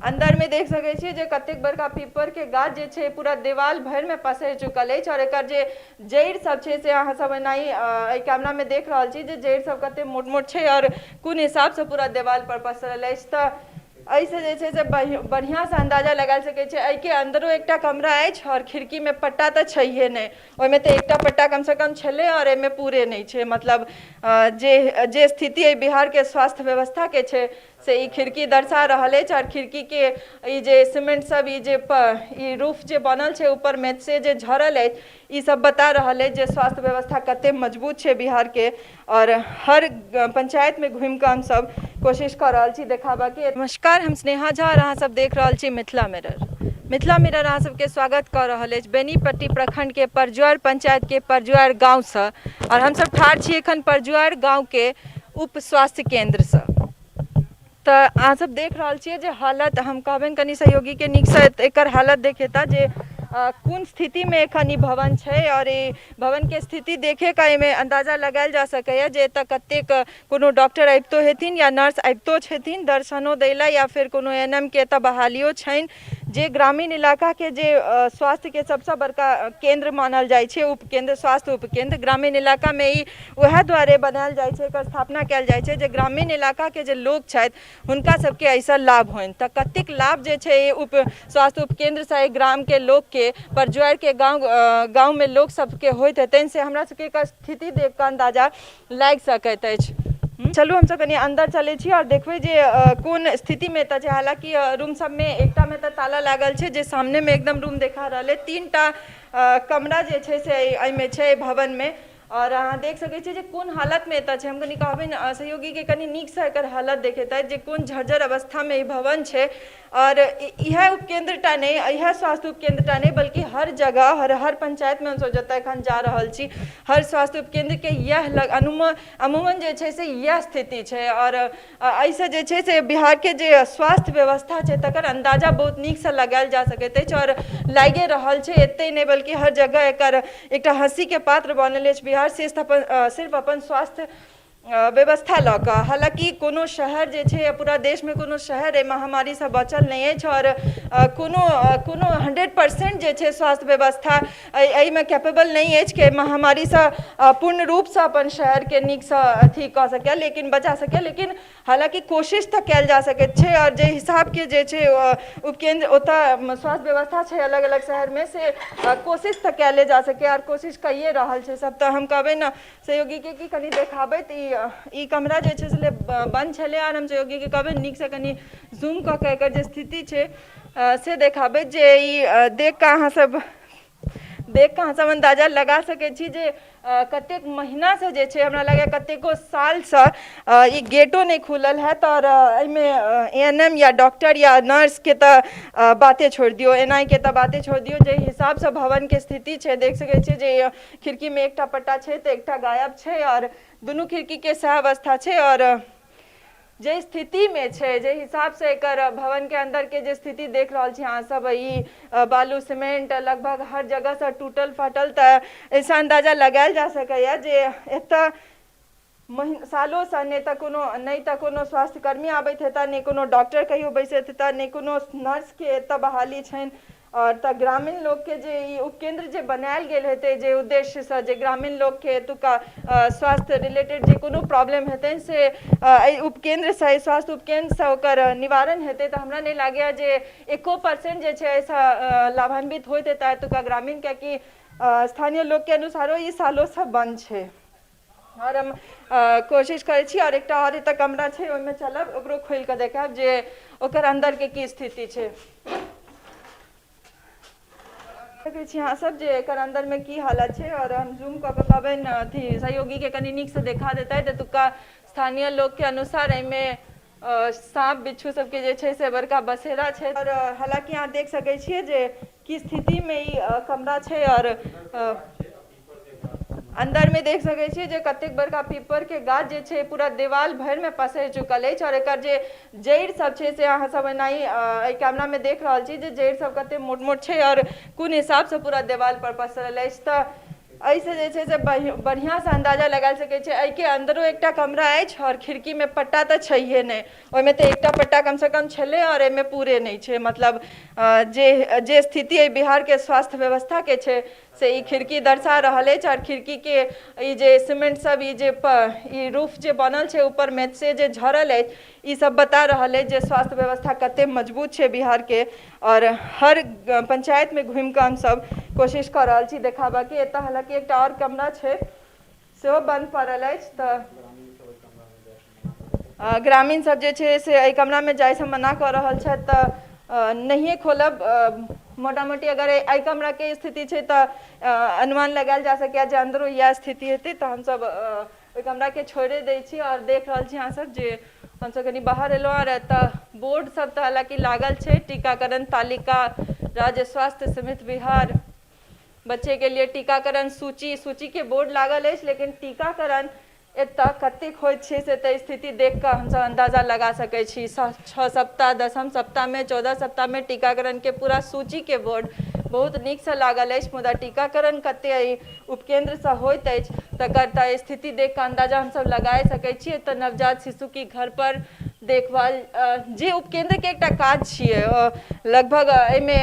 अंदर में देख सकै छियै जे कतेक बड़का पीपर के गाछ जे छै पूरा देवाल भरि में पसरि चुकल अछि और एकर जे जड़ि सब छै से अहाँ सब एनाही कैमरा में देख रहल छी जे जड़ि सब कते मोट मोट छै और कोन हिसाब से पूरा देवाल पर पसरल अछि। तऽ एहिसँ जे छै से बढ़िआँ से अंदाजा लगा सकै छै। एहिके अंदरो एकटा कमरा अछि और खिड़की में पट्टा तऽ छैहे नहि, ओहिमे तऽ एकटा पट्टा कम से कम छलै और एहिमे पूरे नहीं छै। मतलब जे स्थिति अइ बिहार के स्वास्थ्य व्यवस्था के छै से ई खिड़की दर्शा रहल अछि। और खिड़की के ई जे सीमेंट सब ई रूफ जे बनल छै ऊपर में से जे झरल अछि ई सब बता रहल अछि जे स्वास्थ्य व्यवस्था कते मजबूत छै बिहार के। और हर पंचायत में घूमि कऽ हम सब कोशिश कर रहल छी देखाबऽ के। नमस्कार, हम स्नेहा झा और अहाँ सब देख रहल छी मिथिला मिरर। मिथिला मिरर अहाँ सबके स्वागत कऽ रहल अछि बेनीपट्टी प्रखंड के परजुआर पंचायत के परजुआर गाँव से। और हम सब ठाढ़ छी एखन परजुआर गाँव के उप स्वास्थ्य केंद्र से। तऽ अहाँ सब देख रहल छियै जे हालत हम कहबनि कनि सहयोगी के नीक से एकर हालत देखेता जे कोन स्थिति में एखन ई भवन छै। और ई भवन के स्थिति देखे के एहिमे अंदाजा लगायल जा सकैए जे एतऽ कतेक कोनो डॉक्टर अबितो हेथिन या नर्स अबितो छथिन दर्शनो दै लए, या फिर कोनो एएनएम के एतऽ बहालियो छनि जे ग्रामीण इलाका के जे स्वास्थ्य के सबसे बड़का केंद्र मानल जाइ छै। उपकेंद्र, स्वास्थ्य उपकेंद्र ग्रामीण इलाका में ई वएह दुआरे बनायल जाइ छै, एकर स्थापना कयल जाइ छै जे ग्रामीण इलाका के जे लोक छथि हुनका सबके एहिसँ लाभ होनि। तऽ कतेक लाभ जे छै उप स्वास्थ्य उपकेंद्र से ग्राम के लोक के परजुआर के गाँव में लोक सबके होइत हेतनि से हमरा सबके एकर स्थिति देख कऽ अंदाजा लागि सकैत अछि। चलू हम सब कनी अंदर चलै छी और देखबै जे कोन स्थिति में एतऽ छै। हालांकि रूम सब में एकटा में तऽ ताला लागल छै जे सामने में एकदम रूम देखा रहल है। 3टा कमरा जे छै से एहिमे छै भवन में। और अहाँ देख सकै छियै जे कोन हालत में एतऽ छै। हम कनी कहबै सहयोगी के कनी नीक से एकर हालत देखेतै जे कोन झज्जर अवस्था में ई भवन छै। और इएह उपकेंद्र टा नहीं, इएह स्वास्थ्य उपकेंद्र टा नहीं बल्कि हर जगह हर पंचायत में हमसब जतऽ एखन जा रहल छी हर स्वास्थ्य उपकेंद्र के इएह अमूमन जे छै से इएह स्थिति छै। और एहिसँ जे छै से बिहार के जे स्वास्थ्य व्यवस्था छै तकर अंदाजा बहुत नीक से लगायल जा सकैत अछि। और लागे रहल छै एते नहीं बल्कि हर जगह एकर एकटा हंसी के पात्र बनल अछि बिहार सिर्फ अपन स्वास्थ्य व्यवस्था लऽ कऽ। हालांकि कोनो शहर जे छै पूरा देश में कोनो शहर एहि महामारी से बचल नहीं अछि। और कोनो 100% जे छै स्वास्थ्य व्यवस्था एहिमे कैपेबल नहीं अछि कि महामारी से पूर्ण रूप से अपन शहर के नीक से अथी कऽ सकै लेकिन बचा सकै। लेकिन हालांकि कोशिश तऽ कयल जा सकैत छै। और जे हिसाब के जे छै उपकेंद्र ओतऽ स्वास्थ्य व्यवस्था छै अलग अलग शहर में से कोशिश तऽ कयले जा सकै और कोशिश कइए रहल छै सब। तऽ हम कहबै ने सहयोगी के कि कनी देखाबै ई कमरा जे छै से बंद छलै और हम सहयोगी के कहबै नीक से कनी जूम कऽ के एकर जे स्थिति छै से देखाबै जे ई देख कऽ अहाँ सब अंदाजा लगा सकै छी जे कतेक महीना से जे छै हमरा लगैए कतेको साल से ई गेटो नहीं खुलल हैत। और एहिमे एएनएम या डॉक्टर या नर्स के तऽ बाते छोड़ दियौ, एनआई के तऽ बाते छोड़ दियौ। जे हिसाब से भवन के स्थिति छै देख सकै छियै जे खिड़की में एकटा पट्टा छै तऽ एकटा गायब छै और दुनू खिड़की के सह अवस्था छै। और जे स्थिति में छै जे हिसाब से एकर भवन के अंदर के जे स्थिति देख रहल छी अहाँ सब ई बालू सीमेंट लगभग हर जगह से टूटल फाटल। तऽ ऐसा अंदाजा लगायल जा सकैए जे एतऽ सालों से नहीं तऽ कोनो स्वास्थ्य कर्मी आबैत हेता, नहीं कोनो डॉक्टर कहियो बैसैत हेता, नहीं कोनो नर्स के एतऽ बहाली छनि। और तऽ ग्रामीण लोग के जे ई उपकेंद्र जे बनायल गेल हेतै जे उद्देश्य से जे ग्रामीण लोग के एतुका स्वास्थ्य रिलेटेड जे कोनो प्रॉब्लम हेतै से उपकेंद्र से स्वास्थ्य उपकेंद्र से ओकर निवारण हेतै। तऽ हमरा नहीं लागैए जे 1% जे छै ऐसा लाभान्वित होइत हेता एतुका ग्रामीण, कियाकि स्थानीय लोग के अनुसारो ई सालों से बंद छै। और हम कोशिश करै छी और एकटा और एतऽ कमरा छै ओहिमे चलब ओकरो खोलि कऽ देखाब जे ओकर अंदर के की स्थिति छै। देखै छी अहाँ सब जे एकर अंदर में की हालत छै। और हम जूम कऽ के कहबै ने अथी सहयोगी के कनी नीक से देखा देता है। एतुका स्थानीय लोग के अनुसार एहिमे सांप बिच्छू सबके जे छै से बड़का बसेरा छै। और हालांकि अहाँ देख सकै छियै जे की स्थिति में ई कमरा छै। और अंदर में देख सकै छियै जे कतेक बड़का पीपर के गाछ जे छै पूरा देवाल भरि में पसरि चुकल अछि। और एकर जे जड़ि सब छै से अहाँ सब एनाही कैमरा में देख रहल छी जे जड़ि सब कते मोट मोट छै और कोन हिसाब से पूरा देवाल पर पसरल अछि। तऽ ऐसे जे छै से बढ़िया से अंदाजा लगा सकै छै। एहि के अंदरो एकटा कमरा अछि और खिड़की में पट्टा तो छैहे नहीं, ओहिमे तो एकटा पट्टा कम से कम छलै और एहिमे पूरे नहीं छै। मतलब जे स्थिति है बिहार के स्वास्थ्य व्यवस्था के छै से ई खिड़की दर्शा रहल अछि। और खिड़की के ई जे सीमेंट सब ई रूफ जे बनल छै ऊपर में से जे झरल अछि, ई सब बता रहल अछि जे स्वास्थ्य व्यवस्था कते मजबूत छै बिहार के। और हर पंचायत में घूम के हम सब कोशिश कर रहल छी देखाबा के। एतऽ हालांकि एकटा और कमरा छै सेहो बंद पड़ल अछि, तऽ ग्रामीण सब जे छै से एहि कमरा में जाय से मना कऽ रहल छथि, तऽ नहिए खोलब। मोटा मोटी अगर एहि कमरा के स्थिति छै तऽ अनुमान लगायल जा सकैए जे अंदरो इएह स्थिति हेतै। तऽ हमसब ओहि कमरा के छोड़े दै छी और देख रहल छी अहाँ सब जे हमसब कनी बाहर एलहुँ। और एतऽ बोर्ड सब तऽ हालांकि लागल छै, टीकाकरण तालिका, राज्य स्वास्थ्य समिति बिहार, बच्चे के लिए टीकाकरण सूची के बोर्ड लागल अछि। लेकिन टीकाकरण एतऽ कतेक होइत छै से तऽ स्थिति देख कऽ हमसब अंदाजा लगा सकै छी। 6 सप्ताह, 10म सप्ताह में, 14 सप्ताह में टीकाकरण के पूरा सूची के बोर्ड बहुत नीक से लागल अछि। मुदा टीकाकरण कते उपकेंद्र से होइत अछि तकर तऽ स्थिति देख कऽ अंदाजा हमसब लगा सकै छी। एतऽ नवजात शिशु की घर पर देखभाल जे उपकेंद्र के एकटा काज छियै, लगभग एहिमे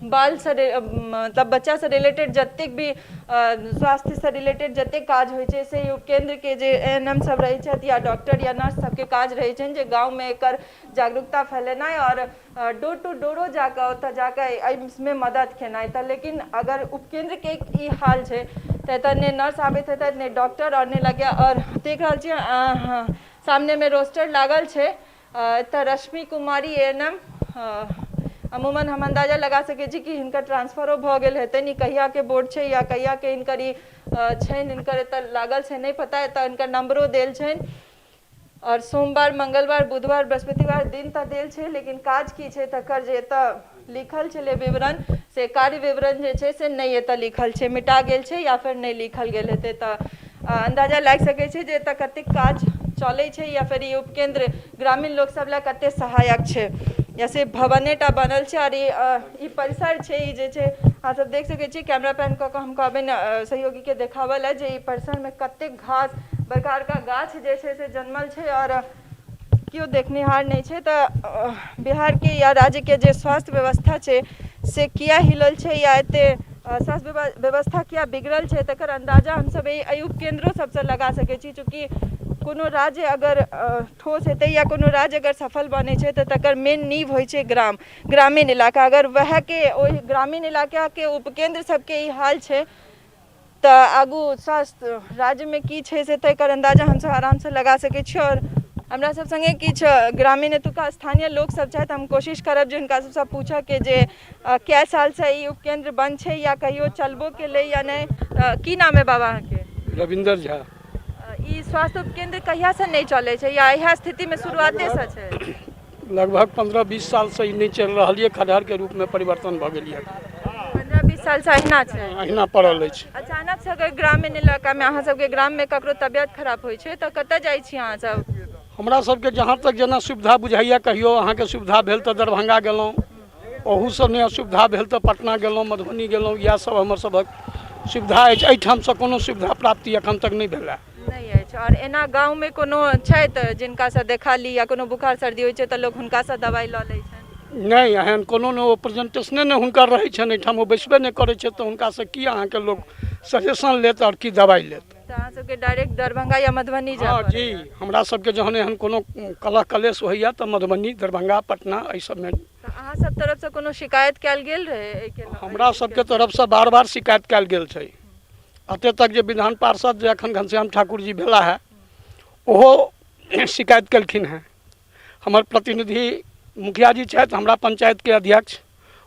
बाल से मतलब बच्चा से रिलेटेड जतेक भी स्वास्थ्य से रिलेटेड जतेक काज होइ छै से उपकेंद्र के जे ANM सब रहै छथि या डॉक्टर या नर्स सबके काज रहै छनि जे गाँव में एकर जागरूकता फैलेनाइ और डोर टू डोरो जाकर ओतऽ जाकर एहिमे मदद केनाइ। तऽ लेकिन अगर उपकेंद्र के ई हाल छै तऽ एतऽ ने नर्स आबैत हेतै ने डॉक्टर, और ने लगे। और देख रहल छियै सामने में रोस्टर लागल छै, एतऽ रश्मि कुमारी ANM, अमूमन हम अंदाजा लगा सकै छी कि हिनकर ट्रांसफरो भऽ गेल हेतनि। ई कहिया के बोर्ड छै या कहिया के हिनकर ई छनि, हिनकर एतऽ लागल छै नहीं पता। एतऽ हिनकर नंबरो देल छनि और सोमवार, मंगलवार, बुधवार, बृहस्पतिवार दिन तऽ देल छै, लेकिन काज की छै तकर जे एतऽ लिखल छलै विवरण से कार्य विवरण जे छै से नहीं एतऽ लिखल छै, मिटा गेल छै या फिर नहीं लिखल गेल हेतै। तऽ अंदाजा लागि सकै छै जे एतऽ कतेक काज चलै छै या फिर ई उपकेंद्र ग्रामीण लोक सब लए कते सहायक छै। या सिर्फ भवनेटा बनल छै और ई परिसर छै, ई जे छै अहाँ सब देख सकै छी। कैमरा पैन कऽ के हम कहबै सहयोगी के देखावल है जे ई परिसर में कतेक घास, बड़का बड़का गाछ जे छै से जन्मल छै और केओ देखनिहार नहीं छै। तऽ बिहार के या राज्य के जे स्वास्थ्य व्यवस्था छै से किया हिलल छै या एते स्वास्थ्य व्यवस्था किया बिगड़ल छै तकर अंदाजा हमसब एहि उपकेंद्रो सबसे लगा सकै छी। चूँकि कोनो राज्य अगर ठोस हेतै या कोनो राज्य अगर सफल बनै छै तऽ तकर मेन नींव होइ छै ग्रामीण इलाका। अगर वएह के ओहि ग्रामीण इलाका के उपकेंद्र सबके ई हाल छै तऽ आगू स्वास्थ्य राज्य में की छै से तकर अंदाजा हमसब आराम से लगा सकै छी। और हमरा सब संगे किछु ग्रामीण एतुका स्थानीय लोक सब छथि, हम कोशिश करब जे हुनका सबसँ पूछऽ के जे कै साल से ई उपकेंद्र बंद छै या कहियो चलबो केलै या नहीं। की नाम है बाबा अहाँके? रविंदर झा। ई स्वास्थ्य उपकेंद्र कहिया से नहीं चलै छै या इएह स्थिति में शुरुआते से छै? लगभग 15-20 साल से ई नहीं चल रहा है, खदहर के रूप में परिवर्तन भ गेल है। 15-20 साल से अहिना छै, अहिना पड़ल अछि। अचानक से अगर ग्रामीण इलाका में अहाँ सबके ग्राम में ककरो तबियत खराब होइ छै तऽ कतऽ जाइ छी अहाँ सब? हमरा सबके जहाँ तक जेना सुविधा बुझाइया, कहियो अहाँके सुविधा भेल तऽ दरभंगा गेलहुँ, ओहू से नहीं असुविधा भेल तऽ पटना गेलहुँ, मधुबनी गेलहुँ। इएह सब हमर सबक सुविधा अछि। एहिठाम से कोनो सुविधा प्राप्ति एखन तक नहीं भेल है। नहीं अछि। और एना गाँव में कोनो छथि जिनका से देखा ली या कोनो बुखार सर्दी होइ छै तऽ लोक हुनका से दवाई लऽ लै छनि? नहीं, एहन कोनो ने, ओ प्रेजेंटेशने नहीं हुनकर रहै छनि एहिठाम, ओ बैसबे नहीं करै छै तऽ हुनका से की अहाँके लोक सजेशन लेत और की दवाई लेत। तऽ अहाँ सबके डायरेक्ट दरभंगा या मधुबनी जाय हाँ पड़ैया? जी, हमरा सबके जहन एहन कोनो कलह कलेश होइया तऽ मधुबनी, दरभंगा, पटना एहि सब में। तऽ अहाँ सब तरफ से कोनो शिकायत कयल गेल रहे एहिके? हमरा सबके तरफ से बार बार शिकायत कयल गेल छै। अते तक जे विधान पार्षद जे एखन घनश्याम ठाकुर जी भेला है ओहो शिकायत केलखिन हैं। हमर प्रतिनिधि मुखिया जी छथि, हमरा पंचायत के अध्यक्ष,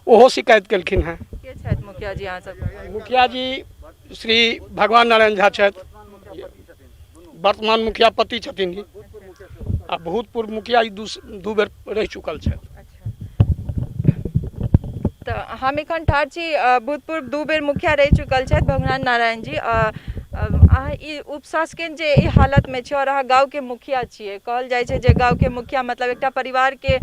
ओहो शिकायत केलखिन हैं। के छथि मुखिया जी अहाँ सबके? मुखिया जी श्री भगवान नारायण झा छथि, वर्तमान मुखिया पति छथिन ई, आ भूतपूर्व मुखिया ई दू बेर रह चुकल छथि। तऽ हम एखन ठाढ़ छी, भूतपूर्व 2 बेर मुखिया रह चुकल छथि भगवान नारायण जी। अहाँ ई उपशासकें जे ई हालत में छै और अहाँ गाँव के मुखिया छियै, कहल जाइ छै जे गाँव के मुखिया मतलब एकटा परिवार के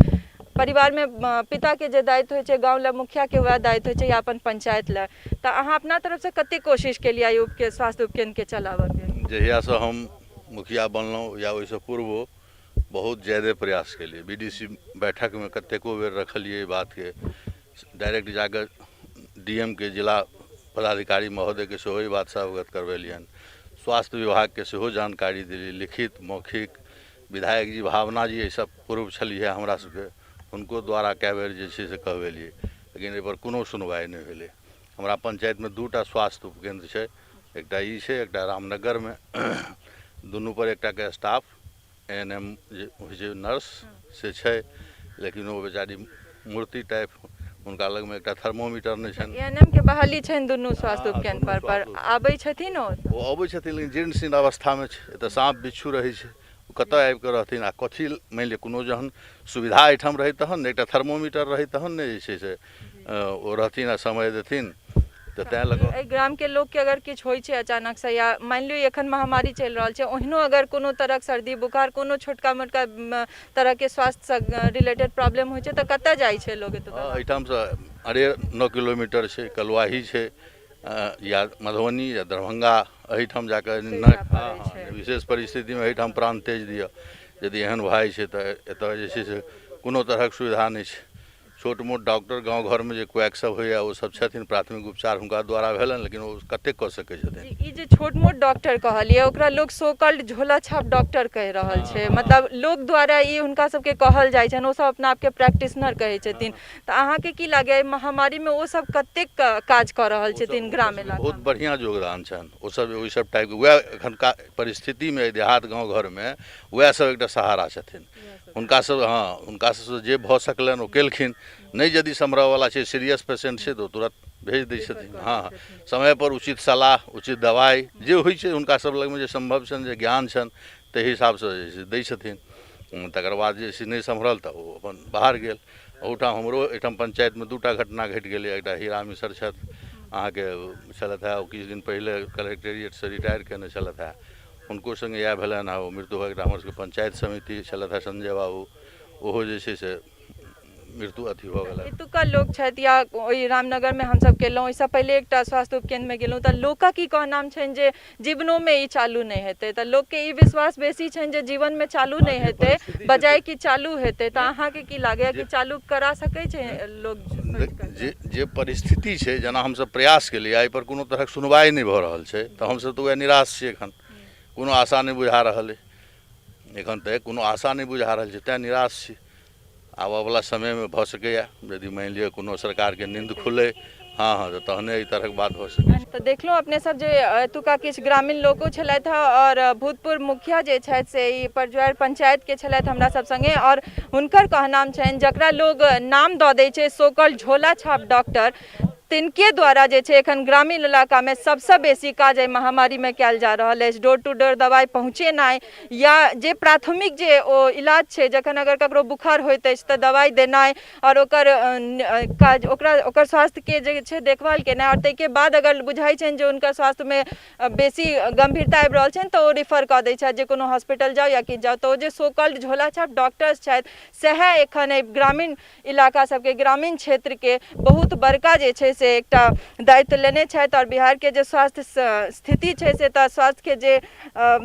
परिवार में पिता के जे दायित्व होइ छै गाँव ला मुखिया के वह दायित्व होइ छै या अपन पंचायत ला, तो अहाँ अपना तरफ से कते कोशिश के लिए उपके स्वास्थ्य उपकेंद्र के चलाबऽ के? जहिया से हम मुखिया बनलहुँ या ओहिसँ पूर्व बहुत ज़्यादा प्रयास केलिए। बीडीसी बैठक में कतेको बेर रखलिए बात के, डायरेक्ट जाकर डीएम के जिला पदाधिकारी महोदय के सेहो ई बात से अवगत करवेलियन, स्वास्थ्य विभाग के सेहो जानकारी दिली, लिखित मौखिक। विधायक जी भावना जी ये सब पूर्व छलिए हमरा सबके, हुनको द्वारा कए बेर जे छै से कहवेलिए, लेकिन एहि पर कोनो सुनवाई नहि भेलै। हमरा पंचायत में 2टा स्वास्थ्य उपकेंद्र छै, एकटा ई छै, एकटा रामनगर में। दुनू पर एकटा के स्टाफ एएनएम जे होइ छै नर्स से छै, लेकिन वो बेचारी मूर्ति टाइप, हुनका लग में एकटा थर्मोमीटर नहि छनि। एएनएम के बहाली छनि दुनू स्वास्थ्य उपकेंद्र पर आबै छथिन ओ अबै छथिन, लेकिन जीर्ण शीर्ण अवस्था में छै। एतऽ सांप बिच्छू रहै छै, ओ कतऽ आबि कऽ रहथिन आ कथी मानि लिअ कोनो जहन सुविधा एहिठाम रहै तहन ने, एकटा थर्मोमीटर रहै तहन ने जे छै से ओ रहथिन आ समय देथिन। तऽ तेँ लऽ कऽ ग्राम के लोग के अगर किछु होइ छै अचानक से, या मान लियो एखन महामारी चलि रहल छै, ओहिनो अगर कोनो तरह सर्दी बुखार कोनो छोटका मोटका तरह के स्वास्थ्य से रिलेटेड प्रॉब्लम होइ छै तऽ कतऽ जाइ छै लोग? एहिठाम से 9 किलोमीटर छै, कलुआही छै, या मधुबनी या दरभंगा, एहिठाम जाकर विशेष परिस्थिति में एहिठाम प्राण तेज दिअ यदि एहन भऽ जाइ छै तऽ एतऽ जे छै से कोनो तरहक सुविधा नहि छै। छोट मोट डॉक्टर गांव घर में जे क्वैक सब होइए ओ सब छथिन, प्राथमिक उपचार हुनका द्वारा भेलनि, लेकिन ओ कतेक कऽ सकै छथिन। ई जे छोट मोट डॉक्टर कहलिए ओकरा लोग सो कॉल्ड झोला छाप डॉक्टर कहि रहल छै, मतलब लोग द्वारा ई हुनका सबके कहल जाइ छनि, ओ सब अपना आपके प्रैक्टिशनर कहै छथिन। तऽ अहाँके की लागैए महामारी में ओ सब कतेक काज कऽ रहल छथिन ग्राम इलाका? बहुत बढ़िया योगदान छनि ओ सब, ओहि सब टाइप के। वएह एखनका परिस्थिति में देहात गाँव घर में वएह सब एकटा सहारा छथिन। हुनका सब हुनका सब जे भऽ सकलनि ओ केलखिन। नहीं यदि सम्हरयवला छै, सीरियस पेशेंट छै, तो तुरंत भेज दै छथिन। हाँ, समय पर उचित सलाह उचित दवाई जे होइ छै हुनका सब लग में जे संभव छनि, जे ज्ञान छनि, ताहि हिसाब से जे छै दै छथिन। तकर बाद जे छै नहि सम्हरल तऽ ओ अपन बाहर गेल। ओहिठाम हमरो एहिठाम पंचायत में 2टा घटना घटि गेलै। एकटा हीरा मिसर छथि, अहाँके छलथि है, ओ किछु दिन पहिले कलेक्टेरिएट से रिटायर केने छलथि है, हुनको संगे इएह भेलनि है, ओ मृत्यु भऽ गेल। हमर सबके पंचायत समिति छलथि है संजय बाबू, ओहो जे छै से मृत्यु अथी भऽ गेल। एतुका लोग छथि या ओहि रामनगर में हमसब गेलहुँ, ओहिसँ पहिले एकटा स्वास्थ्य उपकेंद्र में गेलहुँ, तऽ लोकक की कहनाम छनि जे जीवनो में ई चालू नहीं हेतै, तऽ लोग के ई विश्वास बेसी छनि जे जीवन में चालू नहीं हेतै बजाय कि चालू हेतै। तऽ अहाँके की लागैए कि चालू करा सकै छै लोग? जे परिस्थिति छै, जेना हमसब प्रयास केलिए, एहि पर कोनो तरहक सुनवाई नहीं भऽ रहल छै, तऽ हमसब तऽ वएह निराश छी। एखन कोनो आशा नहीं बुझा रहल है, एखन तक कोनो आशा नहीं बुझा रहल छै, तेँ निराश छी। आबऽ वाला समय में भऽ सकैए यदि मान लिअ कोनो सरकार के नींद खुले, हाँ तो तहने एहि तरहक बात भऽ सकै। तऽ देखलहुँ अपने सब जे एतुका किछु ग्रामीण लोको छलथि है और भूतपूर्व मुखिया जे छथि से ई परजुआर पंचायत के छलथि हमरा सब संगे, और हुनकर कहनाम छनि जकरा लोग नाम दऽ दै छै सो कॉल्ड झोला छाप डॉक्टर, तिनके द्वारा जे छै एखन ग्रामीण इलाका में सबसे बेसी काज एहि महामारी में कयल जा रहल अछि। डोर टू डोर दवाई पहुँचेनाइ, या जे प्राथमिक जे ओ इलाज छै, जखन अगर ककरो बुखार होइत अछि तऽ दवाई देनाइ और ओकर काज ओकर स्वास्थ्य के जे छै देखभाल केनाइ, और ताहिके बाद अगर बुझाइ छनि जे हुनकर स्वास्थ्य में बेसी गंभीरता आबि रहल छनि तऽ ओ रिफर कऽ दै छथि जे कोनो हॉस्पिटल जाउ या किछु जाउ। तऽ ओ जे सो कॉल्ड झोला छाप डॉक्टर्स छथि, सएह एखन एहि ग्रामीण इलाका सबके, ग्रामीण क्षेत्र के बहुत बड़का जे छै से एकटा दायित्व लेने छथि। और बिहार के जे स्वास्थ्य स्थिति छै से तऽ स्वास्थ्य के जे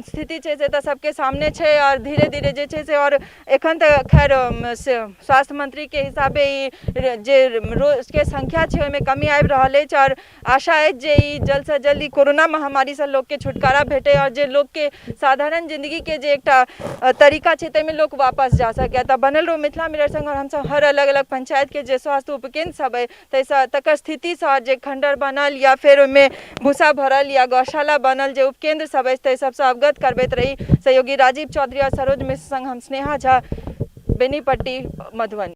स्थिति छै से तऽ सबके सामने छै, और धीरे धीरे जे छै से, और एखन तऽ खैर स्वास्थ्य मंत्री के हिसाबे ई जे रोज के संख्या छै ओहिमे कमी आबि रहल अछि, और आशा अछि जे ई जल्द से जल्द ई कोरोना महामारी से लोग के छुटकारा भेटे, और जे लोग के साधारण जिंदगी के जे एकटा तरीका छै ताहिमे लोग वापस जा सके। तऽ बनल रहो मिथिला मिरर संग, और हमसब हर अलग अलग पंचायत के जे स्वास्थ्य उपकेंद्र सब है ताहिसँ तकर स्थिति से जे खंडर बनल या फिर ओहिमे भूसा भरल या गौशाला बनल जे उपकेंद्र सब अछि ताहि सबसँ अवगत करबैत रही। सहयोगी राजीव चौधरी और सरोज मिश्र संग हम स्नेहा झा, बेनीपट्टी, मधुबनी।